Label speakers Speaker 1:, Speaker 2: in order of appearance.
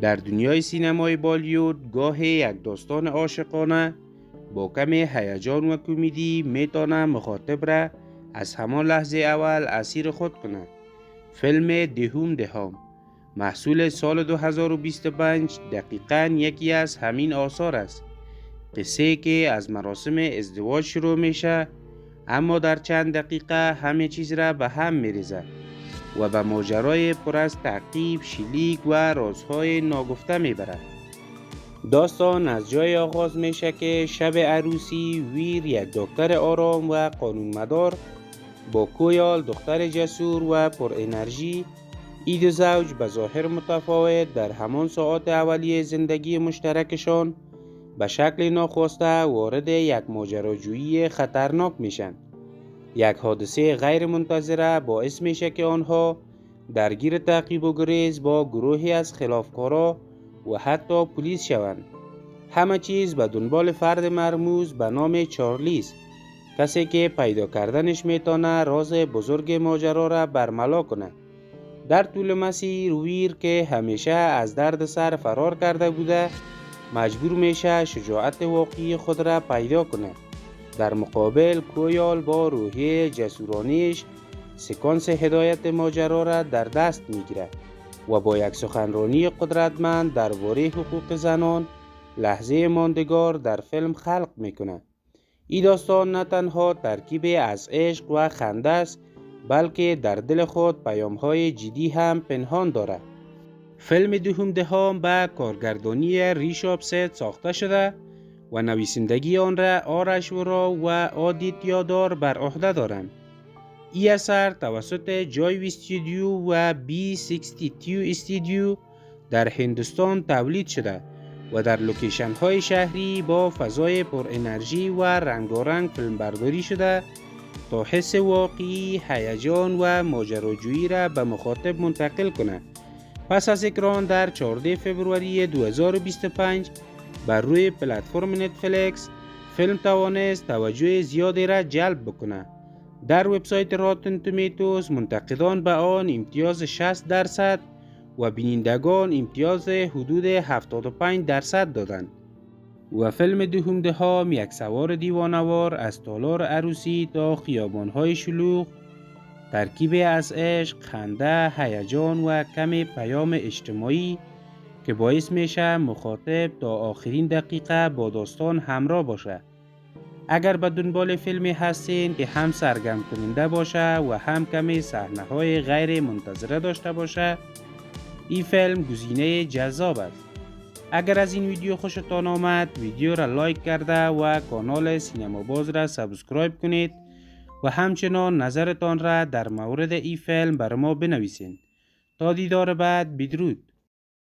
Speaker 1: در دنیای سینمای بالیوود گاهی یک داستان عاشقانه با کمی هیجان و کمدی میتونه مخاطب را از همان لحظه اول اسیر خود کنه. فیلم دهم محصول سال 2025 دقیقاً یکی از همین آثار است. قصه که از مراسم ازدواج شروع میشه اما در چند دقیقه همه چیز را به هم میریزه و به ماجرای پر از تعقیب، شلیک و رازهای ناگفته میبرد. داستان از جای آغاز میشه که شب عروسی ویر، یک دکتر آرام و قانونمدار، با کویال دختر جسور و پر انرژی، این دو زوج به ظاهر متفاوت در همان ساعات اولیه زندگی مشترکشان به شکل ناخواسته وارد یک ماجراجویی خطرناک میشن. یک حادثه غیر منتظره باعث میشه که آنها درگیر تعقیب و گریز با گروهی از خلافکارا و حتی پلیس شوند. همه چیز به دنبال فرد مرموز به نام چارلیز، کسی که پیدا کردنش میتونه راز بزرگ ماجرا را برملا کنه. در طول مسیر ویر که همیشه از درد سر فرار کرده بوده مجبور میشه شجاعت واقعی خود را پیدا کنه. در مقابل کویال با روحیه جسورانیش سکانس هدایت ماجرا را در دست میگیره و با یک سخنرانی قدرتمند درباره حقوق زنان لحظه ماندگار در فیلم خلق میکنه. این داستان نه تنها ترکیب از عشق و خنده است بلکه در دل خود پیام‌های جدی هم پنهان داره. فیلم دهم به کارگردانی ریشاب سید ساخته شده و نویسندگی آن را آرش ورا و آدیتیا دار بر عهده دارند. این اثر توسط جایو استودیو و B62 استودیو در هندوستان تولید شده و در لوکیشن های شهری با فضای پر انرژی و رنگارنگ فیلمبرداری شده تا حس واقعی، هیجان و ماجراجویی را به مخاطب منتقل کنه. پس از اکران در 14 فوریه 2025 بر روی پلتفرم نتفلیکس، فیلم توانست توجه زیادی را جلب بکنه. در وبسایت راتن تومیتوز منتقدان به آن امتیاز 60% و بینندگان امتیاز حدود 75% دادند. و فیلم دهم یک سوار دیوانوار از تالار عروسی تا خیابان‌های شلوغ، ترکیب از عشق، خنده، هیجان و کمی پیام اجتماعی که باعث میشه مخاطب تا آخرین دقیقه با داستان همراه باشه. اگر به دنبال فیلمی هستین که هم سرگرم کننده باشه و هم کمی صحنه‌های غیر منتظره داشته باشه، این فیلم گزینه جذاب است. اگر از این ویدیو خوشتان آمد، ویدیو را لایک کرده و کانال سینما باز را سابسکرایب کنید و همچنان نظرتان را در مورد این فیلم بر ما بنویسین. تا دیدار بعد، بدرود.